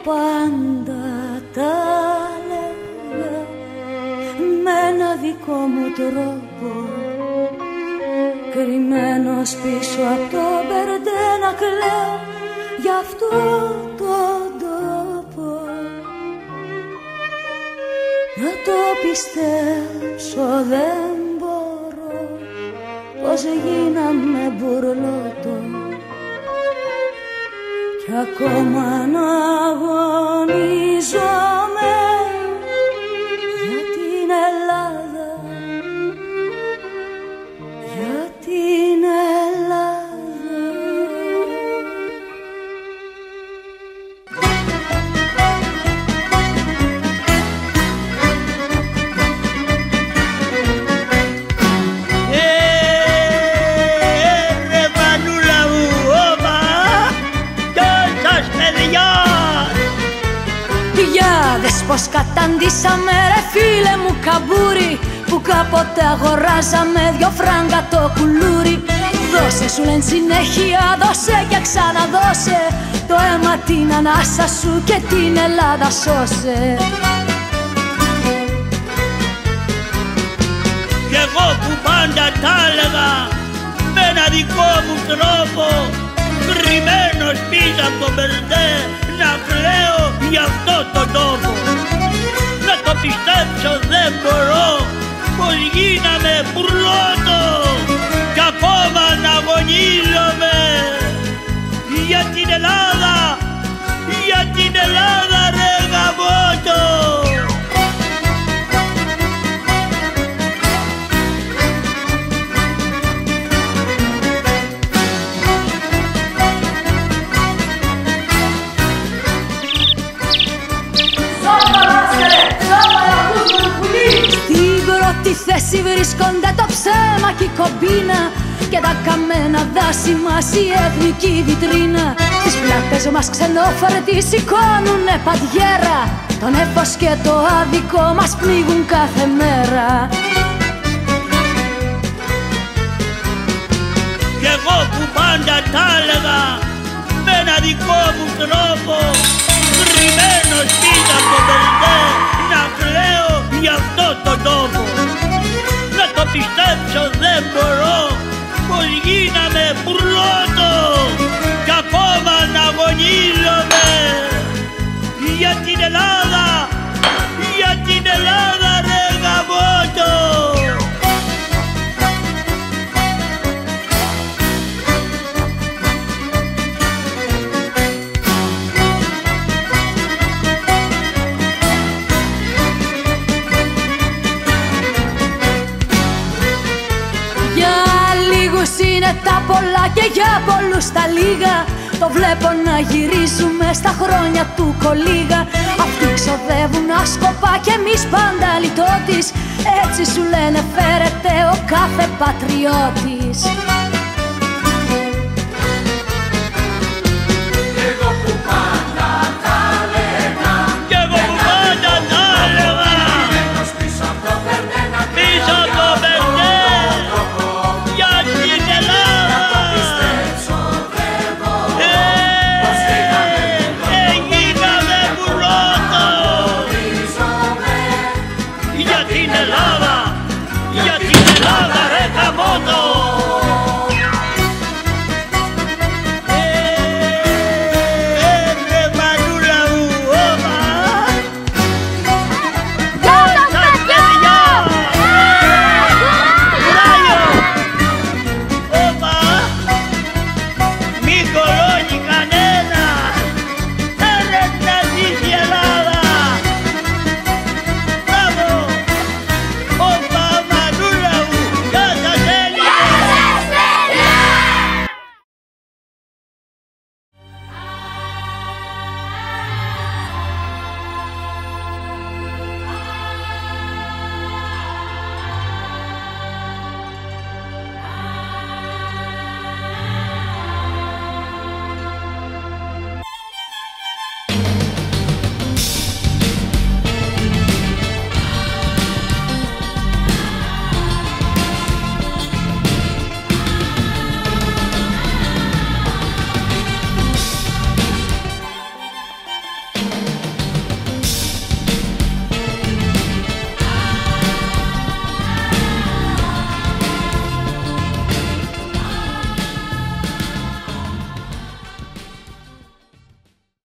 πάντα τα λέγα με ένα δικό μου τρόπο, κρυμμένος πίσω από το μπερντέ να κλαίω για αυτό τον τόπο. Να το πιστέψω δεν μπορώ πως γίναμε μπουρλότο κι ακόμα να αγωνίζομαι για την Ελλάδα, για την Ελλάδα. Πως καταντήσαμε ρε φίλε μου καμπούρι, που κάποτε αγοράζαμε 2 φράγκα το κουλούρι. Δώσε σου λένε συνέχεια, δώσε και ξαναδώσε, το αίμα την ανάσα σου και την Ελλάδα σώσε. Κι εγώ που πάντα τα έλεγα με ένα δικό μου τρόπο, κρυμμένος πίσω από το μπερντέ να κλαίω για αυτό τον τόπο. Να το πιστέψω δεν μπορώ πως γίναμε μπουρλότο κι ακόμα να αγωνίζομαι για την Ελλάδα, για την Ελλάδα ρε γαμώτο. Στη θέση βρίσκονται το ψέμα και η κομπίνα και τα καμένα δάση μας η εθνική βιτρίνα. Στις πλάτες μας ξενόφερτοι σηκώνουνε παντιέρα, το νέφος και το άδικο μας πνίγουν κάθε μέρα. Κι εγώ που πάντα τα έλεγα με ένα δικό μου τρόπο, κρυμμένος πίσω από το μπερντέ να κλαίω για αυτό τον τόπο. Να το πιστέψω δεν μπορώ πως γίναμε μπουρλότο κι ακόμα να αγωνίζομαι για την Ελλάδα, για την Ελλάδα ρε γαμώτο. Είναι τα πολλά και για πολλούς τα λίγα, το βλέπω να γυρίζουμε στα χρόνια του κολίγα. Αυτοί ξοδεύουν άσκοπα και εμείς πάντα λιτότης, έτσι σου λένε φέρεται ο κάθε πατριώτης. Εγώ που πάντα τα λέγα, πίσω από το μπερντέ να κλαίω για την Ελλάδα. Να το πιστέψω δεν μπορώ πως γίναμε μπουρλότο για την Ελλάδα, για την Ελλάδα.